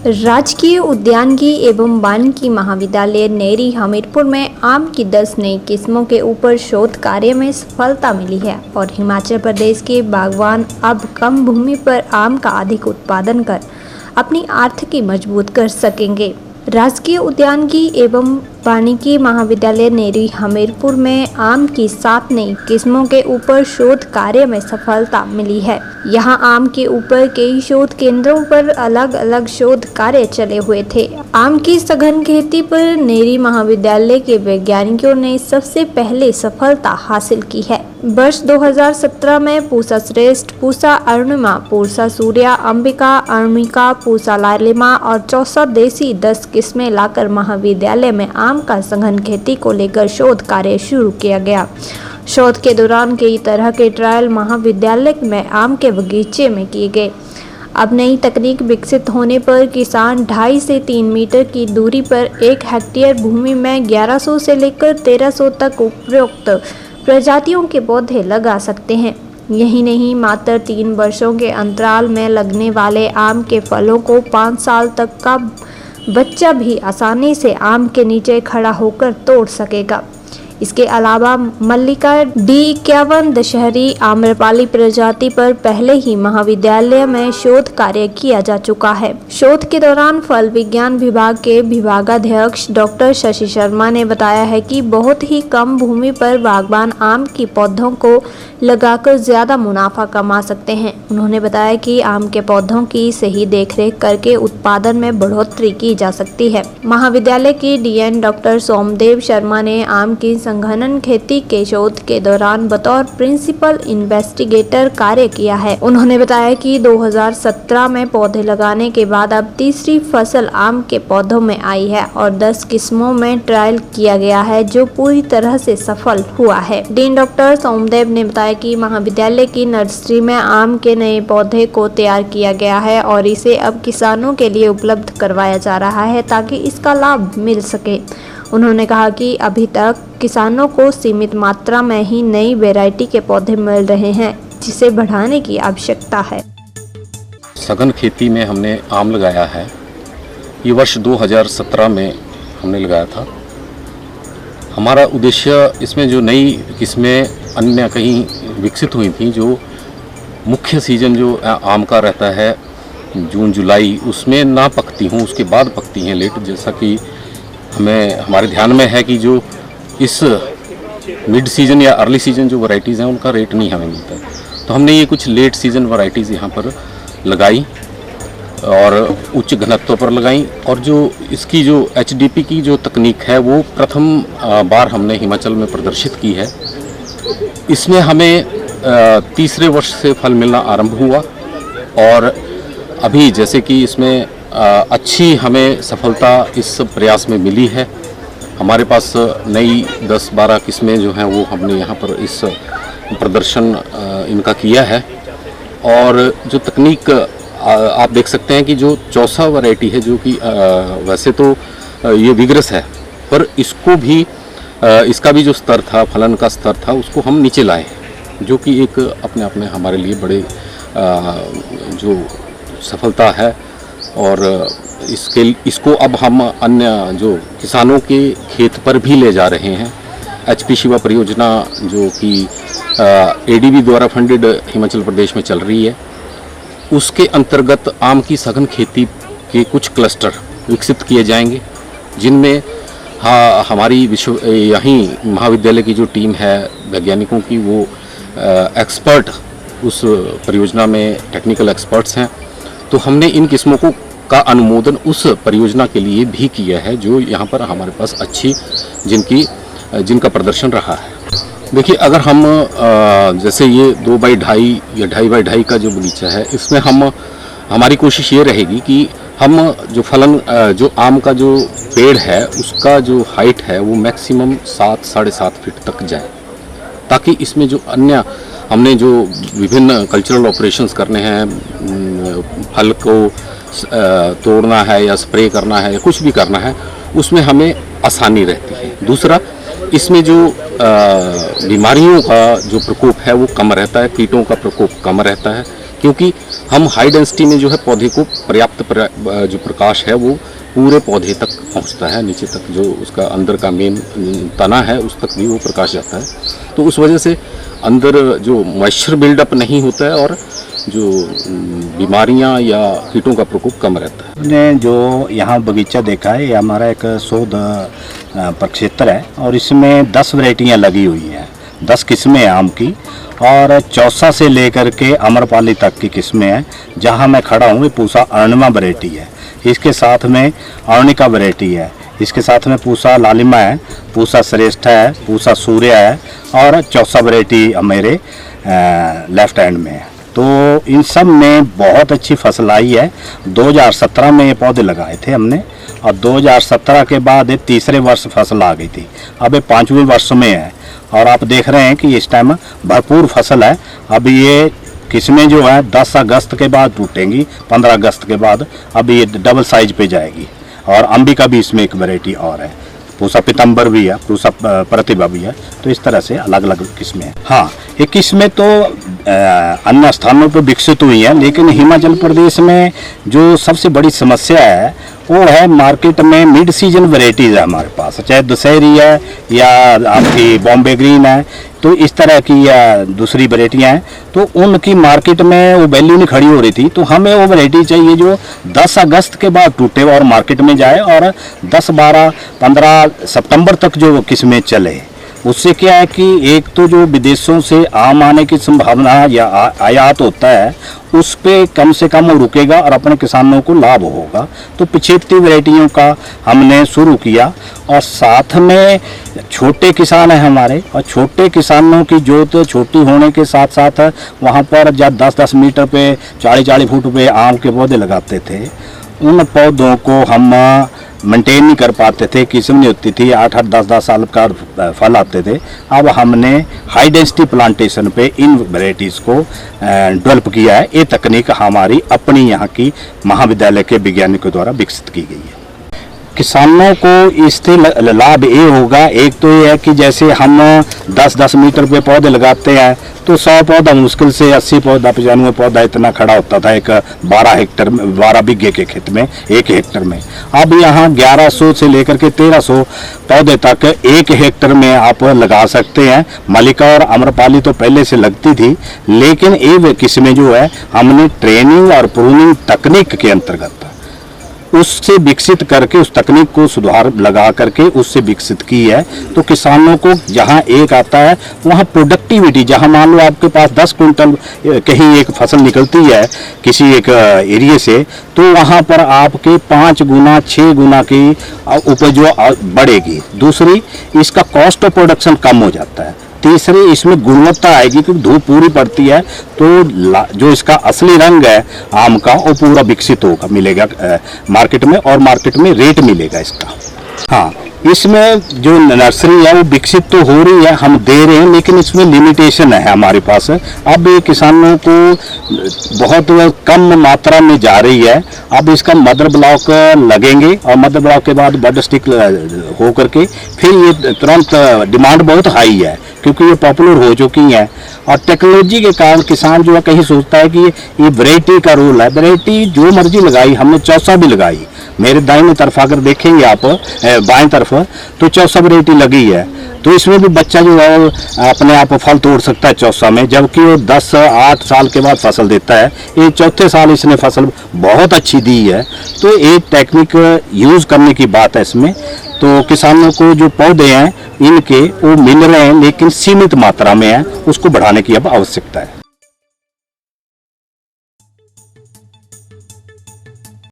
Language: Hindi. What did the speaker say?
राजकीय उद्यानिकी एवं वानिकी महाविद्यालय नेरी हमीरपुर में आम की 10 नई किस्मों के ऊपर शोध कार्य में सफलता मिली है और हिमाचल प्रदेश के बागवान अब कम भूमि पर आम का अधिक उत्पादन कर अपनी आर्थिकी मजबूत कर सकेंगे। राजकीय उद्यानिकी एवं वानिकी महाविद्यालय नेरी हमीरपुर में आम की 7 नई किस्मों के ऊपर शोध कार्य में सफलता मिली है। यहां आम के ऊपर कई शोध केंद्रों पर अलग अलग शोध कार्य चले हुए थे। आम की सघन खेती पर नेरी महाविद्यालय के वैज्ञानिकों ने सबसे पहले सफलता हासिल की है। वर्ष 2017 में पूसा श्रेष्ठ, पूसा अरुणिमा, पूसा सूर्या, अंबिका, अरुणिका, पूसा लालिमा और चौसा देसी 10 किस्में लाकर महाविद्यालय में आम का सघन खेती को लेकर शोध कार्य शुरू किया गया। शोध के दौरान कई तरह के ट्रायल महाविद्यालय में आम के बगीचे में किए गए। अब नई तकनीक विकसित होने पर किसान 2.5 से 3 मीटर की दूरी पर 1 हेक्टेयर भूमि में 1100 से लेकर 1300 तक उपयुक्त प्रजातियों के पौधे लगा सकते हैं। यही नहीं, मात्र 3 वर्षों के अंतराल में लगने वाले आम के फलों को 5 साल तक का बच्चा भी आसानी से आम के नीचे खड़ा होकर तोड़ सकेगा। इसके अलावा मल्लिका D51 दशहरी आम्रपाली प्रजाति पर पहले ही महाविद्यालय में शोध कार्य किया जा चुका है। शोध के दौरान फल विज्ञान विभाग के विभागाध्यक्ष डॉक्टर शशि शर्मा ने बताया है कि बहुत ही कम भूमि पर बागबान आम की पौधों को लगाकर ज्यादा मुनाफा कमा सकते हैं। उन्होंने बताया कि आम के पौधों की सही देखरेख करके उत्पादन में बढ़ोतरी की जा सकती है। महाविद्यालय की DN डॉक्टर सोमदेव शर्मा ने आम की संघनन खेती के शोध के दौरान बतौर प्रिंसिपल इन्वेस्टिगेटर कार्य किया है। उन्होंने बताया कि 2017 में पौधे लगाने के बाद अब तीसरी फसल आम के पौधों में आई है और 10 किस्मों में ट्रायल किया गया है जो पूरी तरह से सफल हुआ है। डीन डॉक्टर सोमदेव ने बताया कि महाविद्यालय की नर्सरी में आम के नए पौधे को तैयार किया गया है और इसे अब किसानों के लिए उपलब्ध करवाया जा रहा है ताकि इसका लाभ मिल सके। उन्होंने कहा कि अभी तक किसानों को सीमित मात्रा में ही नई वैरायटी के पौधे मिल रहे हैं जिसे बढ़ाने की आवश्यकता है। सघन खेती में हमने आम लगाया है। ये वर्ष 2017 में हमने लगाया था। हमारा उद्देश्य इसमें जो नई किस्में अन्य कहीं विकसित हुई थी, जो मुख्य सीजन जो आम का रहता है जून जुलाई, उसमें ना पकती हूँ, उसके बाद पकती हैं लेट। जैसा कि हमारे ध्यान में है कि जो इस मिड सीजन या अर्ली सीजन जो वैरायटीज़ हैं उनका रेट नहीं हमें मिलता है, तो हमने ये कुछ लेट सीजन वैरायटीज़ यहाँ पर लगाई और उच्च घनत्व पर लगाई। और जो इसकी जो HDP की जो तकनीक है वो प्रथम बार हमने हिमाचल में प्रदर्शित की है। इसमें हमें तीसरे वर्ष से फल मिलना आरंभ हुआ और अभी जैसे कि इसमें अच्छी हमें सफलता इस प्रयास में मिली है। हमारे पास नई 10-12 किस्में जो हैं वो हमने यहाँ पर इस प्रदर्शन इनका किया है। और जो तकनीक आप देख सकते हैं कि जो चौसा वैरायटी है, जो कि वैसे तो ये विग्रस है, पर इसको भी इसका भी जो स्तर था, फलन का स्तर था, उसको हम नीचे लाए, जो कि एक अपने आप में हमारे लिए बड़े जो सफलता है। और इसको अब हम अन्य जो किसानों के खेत पर भी ले जा रहे हैं। HP शिवा परियोजना जो कि ADB द्वारा फंडेड हिमाचल प्रदेश में चल रही है, उसके अंतर्गत आम की सघन खेती के कुछ क्लस्टर विकसित किए जाएंगे, जिनमें हमारी यहीं महाविद्यालय की जो टीम है वैज्ञानिकों की, वो एक्सपर्ट उस परियोजना में टेक्निकल एक्सपर्ट्स हैं। तो हमने इन किस्मों का अनुमोदन उस परियोजना के लिए भी किया है, जो यहाँ पर हमारे पास अच्छी जिनका प्रदर्शन रहा है। देखिए, अगर हम जैसे ये 2x2.5 या 2.5x2.5 का जो बगीचा है, इसमें हमारी कोशिश ये रहेगी कि हम जो फलन जो आम का जो पेड़ है उसका जो हाइट है वो मैक्सिमम 7-7.5 फीट तक जाए, ताकि इसमें जो अन्य हमने जो विभिन्न कल्चरल ऑपरेशंस करने हैं, फल को तोड़ना है या स्प्रे करना है या कुछ भी करना है, उसमें हमें आसानी रहती है। दूसरा, इसमें जो बीमारियों का जो प्रकोप है वो कम रहता है, कीटों का प्रकोप कम रहता है, क्योंकि हम हाई डेंसिटी में जो है पौधे को पर्याप्त जो प्रकाश है वो पूरे पौधे तक पहुंचता है, नीचे तक जो उसका अंदर का मेन तना है उस तक भी वो प्रकाश जाता है। तो उस वजह से अंदर जो मॉइस्चर बिल्डअप नहीं होता है और जो बीमारियां या कीटों का प्रकोप कम रहता है। हमने जो यहाँ बगीचा देखा है, ये हमारा एक शोध प्रक्षेत्र है और इसमें 10 वैरायटियाँ लगी हुई हैं, 10 किस्में हैं आम की, और चौसा से लेकर के अमरपाली तक की किस्में हैं। जहाँ मैं खड़ा हूँ ये पूसा अरुणिमा वैरायटी है, इसके साथ में अरुणिका वैरायटी है, इसके साथ में पूसा लालिमा है, पूसा श्रेष्ठ है, पूसा सूर्य है और चौसा वैरायटी मेरे लेफ्ट हैंड में है। तो इन सब में बहुत अच्छी फसल आई है। 2017 में ये पौधे लगाए थे हमने और 2017 के बाद ये तीसरे वर्ष फसल आ गई थी, अब ये 5वें वर्ष में है और आप देख रहे हैं कि इस टाइम भरपूर फसल है। अब ये किस्में जो है 10 अगस्त के बाद टूटेंगी, 15 अगस्त के बाद अब ये डबल साइज पे जाएगी। और अंबिका भी इसमें एक वैरायटी और है, पूसा पीतम्बर भी है, पूसा प्रतिभा भी है। तो इस तरह से अलग अलग किस्में हैं। हाँ, ये किस्में तो अन्य स्थानों पर विकसित हुई हैं, लेकिन हिमाचल प्रदेश में जो सबसे बड़ी समस्या है वो है मार्केट में मिड सीजन वैरायटीज़ है हमारे पास, चाहे दशहरी है या आपकी बॉम्बे ग्रीन है, तो इस तरह की या दूसरी वैरायटियाँ हैं, तो उनकी मार्केट में वो वैल्यू नहीं खड़ी हो रही थी। तो हमें वो वैरायटी चाहिए जो 10 अगस्त के बाद टूटे और मार्केट में जाए और 10, 12, 15 सितंबर तक जो किस्में चले। उससे क्या है कि एक तो जो विदेशों से आम आने की संभावना या आयात होता है उस पे कम से कम वो रुकेगा और अपने किसानों को लाभ होगा। तो पिछेती वैरायटियों का हमने शुरू किया और साथ में छोटे किसान हैं हमारे, और छोटे किसानों की जोत छोटी होने के साथ साथ वहाँ पर जब 10-10 मीटर पे 40-40 फुट पे आम के पौधे लगाते थे, उन पौधों को हम मेंटेन नहीं कर पाते थे, किस्म नहीं होती थी, 8-8, 10-10 साल का फल आते थे। अब हमने हाई डेंसिटी प्लांटेशन पे इन वैरायटीज़ को डेवलप किया है। ये तकनीक हमारी अपनी यहाँ की महाविद्यालय के वैज्ञानिकों द्वारा विकसित की गई है। किसानों को इससे लाभ ये होगा, एक तो ये है कि जैसे हम 10-10 मीटर पे पौधे लगाते हैं तो 100 पौधा मुश्किल से 80 पौधा 95 पौधा इतना खड़ा होता था एक 12 बीघे के खेत में, 1 हेक्टर में। अब यहाँ 1100 से लेकर के 1300 पौधे तक 1 हेक्टर में आप लगा सकते हैं। मलिका और अम्रपाली तो पहले से लगती थी, लेकिन ये किस्में जो है हमने ट्रेनिंग और प्रूनिंग तकनीक के अंतर्गत उससे विकसित करके, उस तकनीक को सुधार लगा करके उससे विकसित की है। तो किसानों को जहां एक आता है वहां प्रोडक्टिविटी, जहां मान लो आपके पास 10 कुंटल कहीं एक फसल निकलती है किसी एक एरिया से, तो वहां पर आपके 5 गुना 6 गुना की उपज बढ़ेगी। दूसरी, इसका कॉस्ट ऑफ प्रोडक्शन कम हो जाता है। तीसरी, इसमें गुणवत्ता आएगी क्योंकि धूप पूरी पड़ती है, तो जो इसका असली रंग है आम का वो पूरा विकसित होगा, मिलेगा मार्केट में, और मार्केट में रेट मिलेगा इसका। हाँ, इसमें जो नर्सरी है वो विकसित तो हो रही है, हम दे रहे हैं, लेकिन इसमें लिमिटेशन है हमारे पास। अब ये किसानों को बहुत कम मात्रा में जा रही है। अब इसका मदर ब्लॉक लगेंगे और मदर ब्लॉक के बाद बड स्टिक हो करके फिर ये तुरंत डिमांड बहुत हाई है क्योंकि ये पॉपुलर हो चुकी हैं। और टेक्नोलॉजी के कारण किसान जो है कहीं सोचता है कि ये वैरायटी का रोल है। वैरायटी जो मर्जी लगाई, हमने चौसा भी लगाई, मेरे दाहिने तरफ अगर देखेंगे आप बाएं तरफ तो चौसा वैरायटी लगी है। तो इसमें भी बच्चा जो है अपने आप फल तोड़ सकता है चौसा में, जबकि वो 10-8 साल के बाद फसल देता है। ये चौथे साल इसने फसल बहुत अच्छी दी है। तो एक टेक्निक यूज़ करने की बात है इसमें। तो किसानों को जो पौधे हैं इनके वो मिल रहे हैं, लेकिन सीमित मात्रा में है, उसको बढ़ाने की अब आवश्यकता है।